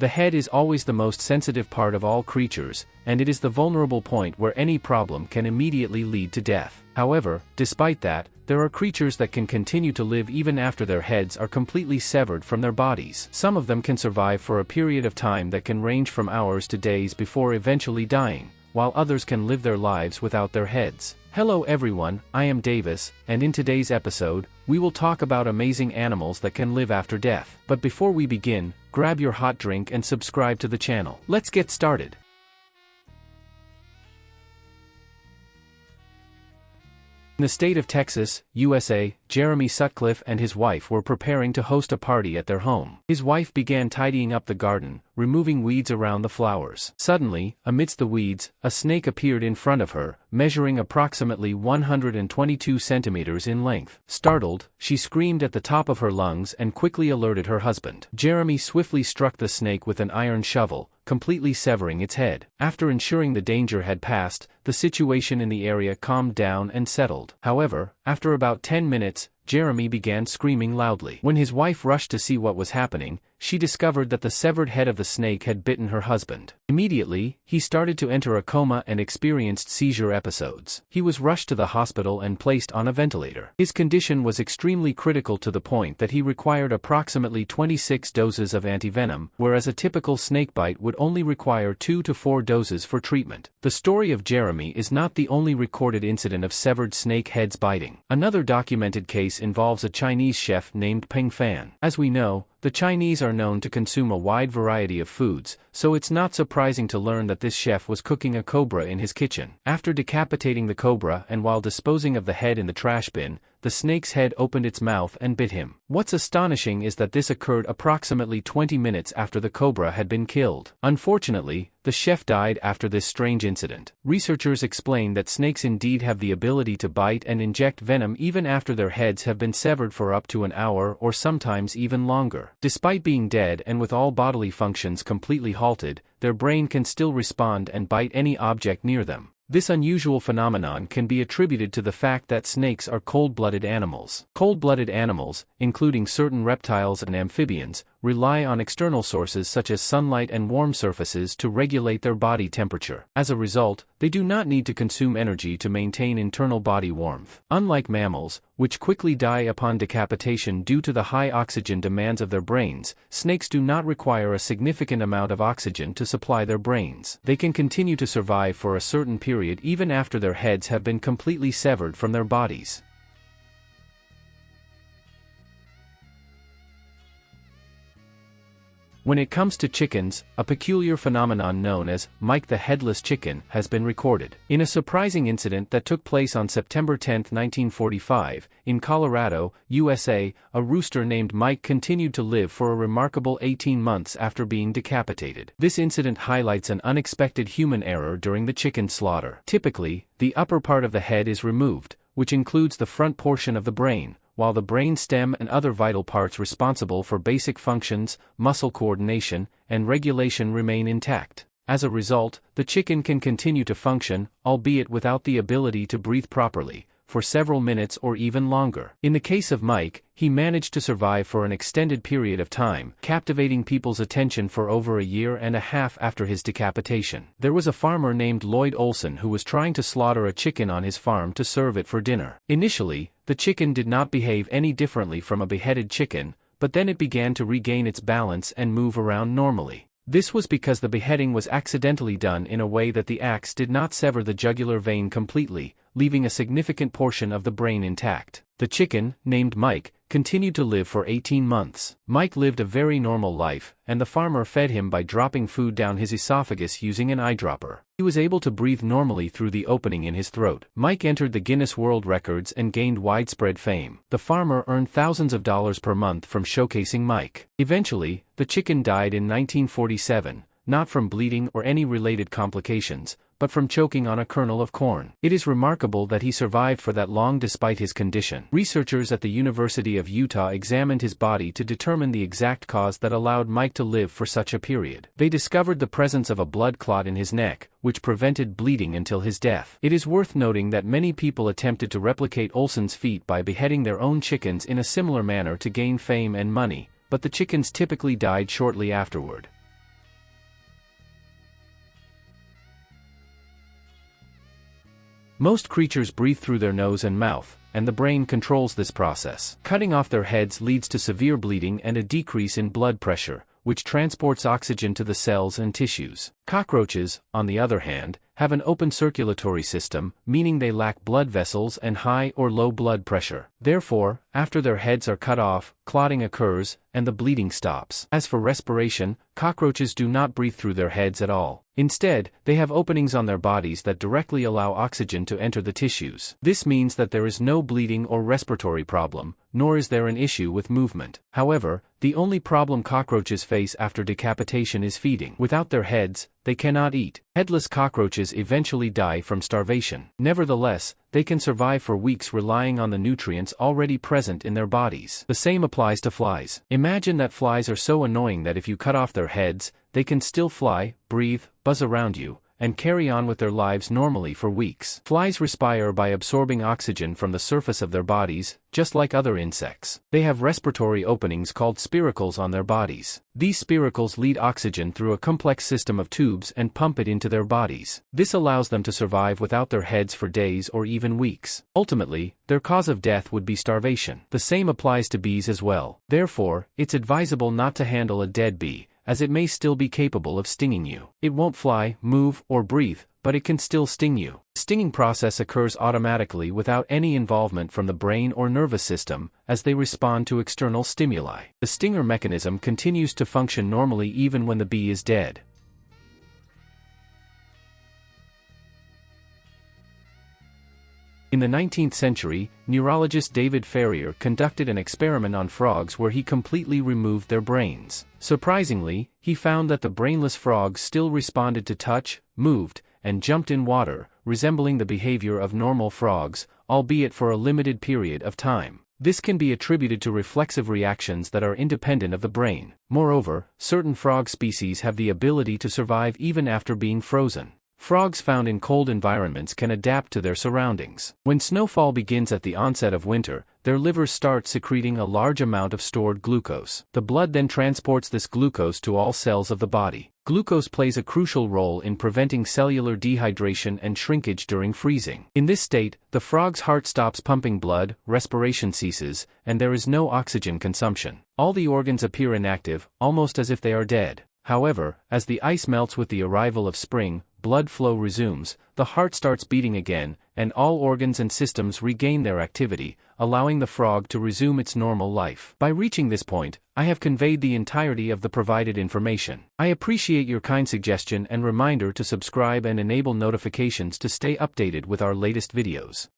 The head is always the most sensitive part of all creatures, and it is the vulnerable point where any problem can immediately lead to death. However, despite that, there are creatures that can continue to live even after their heads are completely severed from their bodies. Some of them can survive for a period of time that can range from hours to days before eventually dying, while others can live their lives without their heads. Hello everyone, I am Davis, and in today's episode, we will talk about amazing animals that can live after death. But before we begin, grab your hot drink and subscribe to the channel. Let's get started. In the state of Texas, USA, Jeremy Sutcliffe and his wife were preparing to host a party at their home. His wife began tidying up the garden, removing weeds around the flowers. Suddenly, amidst the weeds, a snake appeared in front of her, measuring approximately 122 centimeters in length. Startled, she screamed at the top of her lungs and quickly alerted her husband. Jeremy swiftly struck the snake with an iron shovel, completely severing its head. After ensuring the danger had passed, the situation in the area calmed down and settled. However, after about 10 minutes, Jeremy began screaming loudly. When his wife rushed to see what was happening, she discovered that the severed head of the snake had bitten her husband. Immediately, he started to enter a coma and experienced seizure episodes. He was rushed to the hospital and placed on a ventilator. His condition was extremely critical to the point that he required approximately 26 doses of antivenom, whereas a typical snakebite would only require 2 to 4 doses for treatment. The story of Jeremy is not the only recorded incident of severed snake heads biting. Another documented case involves a Chinese chef named Peng Fan. As we know, the Chinese are known to consume a wide variety of foods, so it's not surprising to learn that this chef was cooking a cobra in his kitchen. After decapitating the cobra and while disposing of the head in the trash bin, the snake's head opened its mouth and bit him. What's astonishing is that this occurred approximately 20 minutes after the cobra had been killed. Unfortunately, the chef died after this strange incident. Researchers explain that snakes indeed have the ability to bite and inject venom even after their heads have been severed for up to an hour or sometimes even longer. Despite being dead and with all bodily functions completely halted, their brain can still respond and bite any object near them. This unusual phenomenon can be attributed to the fact that snakes are cold-blooded animals. Cold-blooded animals, including certain reptiles and amphibians, rely on external sources such as sunlight and warm surfaces to regulate their body temperature. As a result, they do not need to consume energy to maintain internal body warmth. Unlike mammals, which quickly die upon decapitation due to the high oxygen demands of their brains, snakes do not require a significant amount of oxygen to supply their brains. They can continue to survive for a certain period even after their heads have been completely severed from their bodies. When it comes to chickens, a peculiar phenomenon known as Mike the Headless Chicken has been recorded. In a surprising incident that took place on September 10, 1945, in Colorado, USA, a rooster named Mike continued to live for a remarkable 18 months after being decapitated. This incident highlights an unexpected human error during the chicken slaughter. Typically, the upper part of the head is removed, which includes the front portion of the brain, while the brain stem and other vital parts responsible for basic functions, muscle coordination, and regulation remain intact. As a result, the chicken can continue to function, albeit without the ability to breathe properly, for several minutes or even longer. In the case of Mike, he managed to survive for an extended period of time, captivating people's attention for over a year and a half after his decapitation. There was a farmer named Lloyd Olson who was trying to slaughter a chicken on his farm to serve it for dinner. Initially, the chicken did not behave any differently from a beheaded chicken, but then it began to regain its balance and move around normally. This was because the beheading was accidentally done in a way that the axe did not sever the jugular vein completely, leaving a significant portion of the brain intact. The chicken, named Mike, continued to live for 18 months. Mike lived a very normal life, and the farmer fed him by dropping food down his esophagus using an eyedropper. He was able to breathe normally through the opening in his throat. Mike entered the Guinness World Records and gained widespread fame. The farmer earned thousands of dollars per month from showcasing Mike. Eventually, the chicken died in 1947, not from bleeding or any related complications, but from choking on a kernel of corn. It is remarkable that he survived for that long despite his condition. Researchers at the University of Utah examined his body to determine the exact cause that allowed Mike to live for such a period. They discovered the presence of a blood clot in his neck, which prevented bleeding until his death. It is worth noting that many people attempted to replicate Olson's feat by beheading their own chickens in a similar manner to gain fame and money, but the chickens typically died shortly afterward. Most creatures breathe through their nose and mouth, and the brain controls this process. Cutting off their heads leads to severe bleeding and a decrease in blood pressure, which transports oxygen to the cells and tissues. Cockroaches, on the other hand, have an open circulatory system, meaning they lack blood vessels and high or low blood pressure. Therefore, after their heads are cut off, clotting occurs, and the bleeding stops. As for respiration, cockroaches do not breathe through their heads at all. Instead, they have openings on their bodies that directly allow oxygen to enter the tissues. This means that there is no bleeding or respiratory problem, nor is there an issue with movement. However, the only problem cockroaches face after decapitation is feeding. Without their heads, they cannot eat. Headless cockroaches eventually die from starvation. Nevertheless, they can survive for weeks relying on the nutrients already present in their bodies. The same applies to flies. Imagine that flies are so annoying that if you cut off their heads, they can still fly, breathe, buzz around you, and carry on with their lives normally for weeks. Flies respire by absorbing oxygen from the surface of their bodies, just like other insects. They have respiratory openings called spiracles on their bodies. These spiracles lead oxygen through a complex system of tubes and pump it into their bodies. This allows them to survive without their heads for days or even weeks. Ultimately, their cause of death would be starvation. The same applies to bees as well. Therefore, it's advisable not to handle a dead bee, as it may still be capable of stinging you. It won't fly, move, or breathe, but it can still sting you. The stinging process occurs automatically without any involvement from the brain or nervous system, as they respond to external stimuli. The stinger mechanism continues to function normally even when the bee is dead. In the 19th century, neurologist David Ferrier conducted an experiment on frogs where he completely removed their brains. Surprisingly, he found that the brainless frogs still responded to touch, moved, and jumped in water, resembling the behavior of normal frogs, albeit for a limited period of time. This can be attributed to reflexive reactions that are independent of the brain. Moreover, certain frog species have the ability to survive even after being frozen. Frogs found in cold environments can adapt to their surroundings. When snowfall begins at the onset of winter, their livers start secreting a large amount of stored glucose. The blood then transports this glucose to all cells of the body. Glucose plays a crucial role in preventing cellular dehydration and shrinkage during freezing. In this state, the frog's heart stops pumping blood, respiration ceases, and there is no oxygen consumption. All the organs appear inactive, almost as if they are dead. However, as the ice melts with the arrival of spring, blood flow resumes, the heart starts beating again, and all organs and systems regain their activity, allowing the frog to resume its normal life. By reaching this point, I have conveyed the entirety of the provided information. I appreciate your kind suggestion and reminder to subscribe and enable notifications to stay updated with our latest videos.